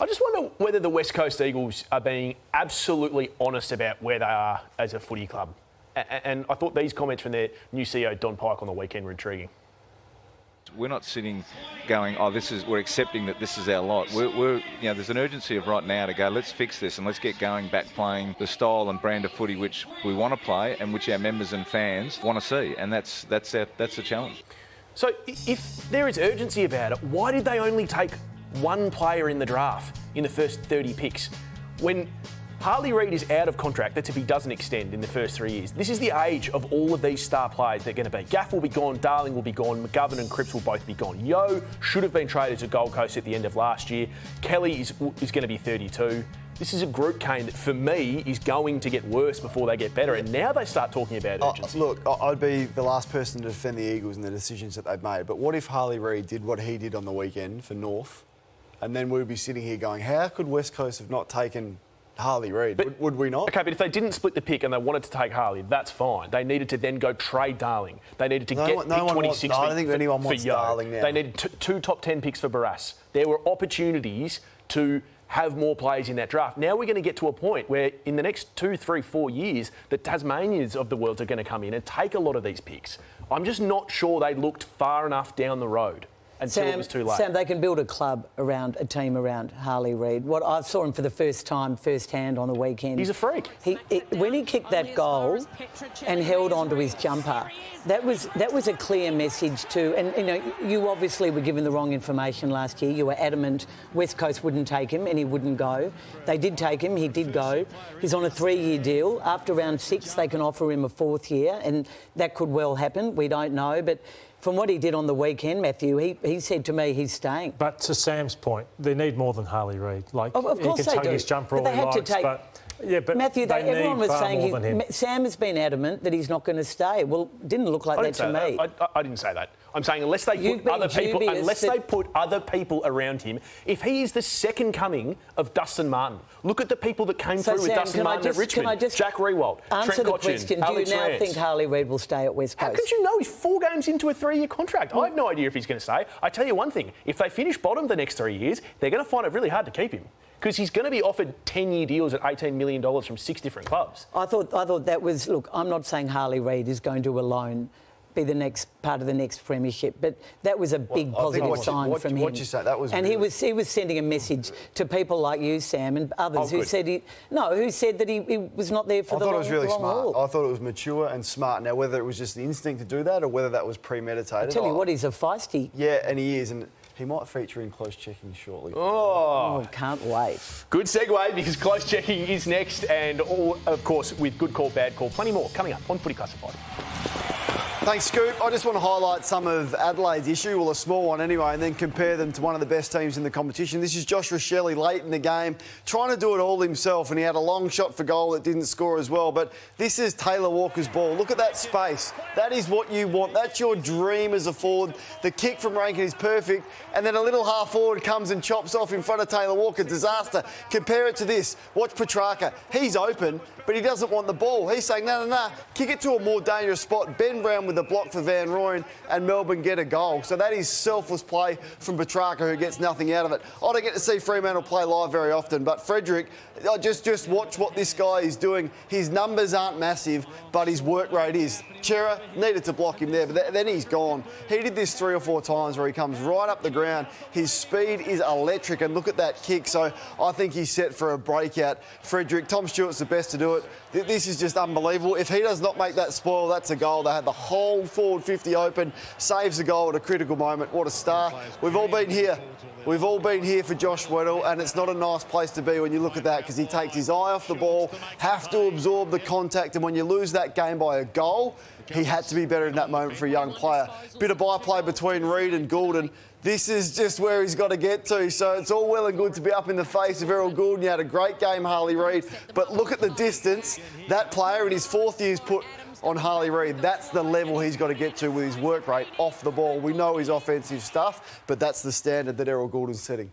I just wonder whether the West Coast Eagles are being absolutely honest about where they are as a footy club. And I thought these comments from their new CEO, Don Pike, on the weekend were intriguing. We're not sitting going, we're accepting that this is our lot. There's an urgency of right now to go, let's fix this and let's get going back playing the style and brand of footy which we want to play and which our members and fans want to see. And that's the challenge. So if there is urgency about it, why did they only take one player in the draft in the first 30 picks? When Harley Reid is out of contract, that's if he doesn't extend in the first 3 years. This is the age of all of these star players they're going to be. Gaff will be gone, Darling will be gone, McGovern and Cripps will both be gone. Yo should have been traded to Gold Coast at the end of last year. Kelly is going to be 32. This is a group, Kane, that for me is going to get worse before they get better. And now they start talking about urgency. Look, I'd be the last person to defend the Eagles and the decisions that they've made. But what if Harley Reid did what he did on the weekend for North? And then we'd be sitting here going, how could West Coast have not taken Harley Reid? Would we not? Okay, but if they didn't split the pick and they wanted to take Harley, that's fine. They needed to then go trade Darling. They needed to get pick 26 I don't think anyone wants Darling now. They needed two top 10 picks for Barras. There were opportunities to have more players in that draft. Now we're going to get to a point where in the next 2, 3, 4 years, the Tasmanians of the world are going to come in and take a lot of these picks. I'm just not sure they looked far enough down the road until it was too late. Sam, they can build a team around Harley Reid. What I saw him for the first time, first-hand on the weekend. He's a freak. When he kicked that goal and held onto his jumper, that was a clear message to. And you obviously were given the wrong information last year. You were adamant West Coast wouldn't take him and he wouldn't go. They did take him. He did go. He's on a 3-year deal. After round 6, they can offer him a 4th year, and that could well happen. We don't know, but. From what he did on the weekend, Matthew, he said to me he's staying. But to Sam's point, they need more than Harley Reid. Like, of course he can tug his jumper all he likes, but Matthew, everyone was saying Sam has been adamant that he's not going to stay. Well, didn't look like that to me. I didn't say that. I'm saying unless they put other people around him, if he is the second coming of Dustin Martin, look at the people that came through with Dustin Martin at Richmond. Jack Riewoldt, answer Trent the Cotchin, question. Do Alex you now Rance. think Harley Reid will stay at West Coast? How could you know? He's 4 games into a 3-year contract. I have no idea if he's going to stay. I tell you one thing, if they finish bottom the next 3 years, they're going to find it really hard to keep him. Because he's going to be offered 10-year deals at $18 million from 6 different clubs. I thought that was... Look, I'm not saying Harley Reid is going to alone be the next part of the next premiership, but that was a big positive sign from him. What you say, that was and really... he was sending a message to people like you, Sam, and others who said that he was not there for the long haul. I thought it was really smart. I thought it was mature and smart. Now, whether it was just the instinct to do that or whether that was premeditated... I tell you what, he's a feisty... Yeah, and he is, and he might feature in Close Checking shortly. Oh, can't wait. Good segue, because Close Checking is next, and all, of course, with good call, bad call, plenty more coming up on Footy Classified. Thanks, Scoop. I just want to highlight some of Adelaide's issue, well, a small one anyway, and then compare them to one of the best teams in the competition. This is Josh Rochelle late in the game, trying to do it all himself, and he had a long shot for goal that didn't score as well. But this is Taylor Walker's ball. Look at that space. That is what you want. That's your dream as a forward. The kick from Rankin is perfect, and then a little half forward comes and chops off in front of Taylor Walker. Disaster. Compare it to this. Watch Petrarca. He's open, but he doesn't want the ball. He's saying, no, kick it to a more dangerous spot. Ben Brown with the block for Van Rooyen, and Melbourne get a goal. So that is selfless play from Petrarca, who gets nothing out of it. I don't get to see Fremantle play live very often, but Frederick, just watch what this guy is doing. His numbers aren't massive, but his work rate is. Chera needed to block him there, but then he's gone. He did this 3 or 4 times where he comes right up the ground. His speed is electric, and look at that kick. So I think he's set for a breakout. Frederick, Tom Stewart's the best to do it. This is just unbelievable. If he does not make that spoil, that's a goal. They had the whole forward 50 open, saves the goal at a critical moment. What a star. We've all been here. We've all been here for Josh Weddle, and it's not a nice place to be when you look at that, because he takes his eye off the ball, have to absorb the contact, and when you lose that game by a goal, he had to be better in that moment for a young player. Bit of byplay between Reid and Goulden. This is just where he's got to get to. So it's all well and good to be up in the face of Errol Goulden. You had a great game, Harley Reid, but look at the distance that player in his 4th year's put on Harley Reid. That's the level he's got to get to with his work rate off the ball. We know his offensive stuff, but that's the standard that Errol Goulden's setting.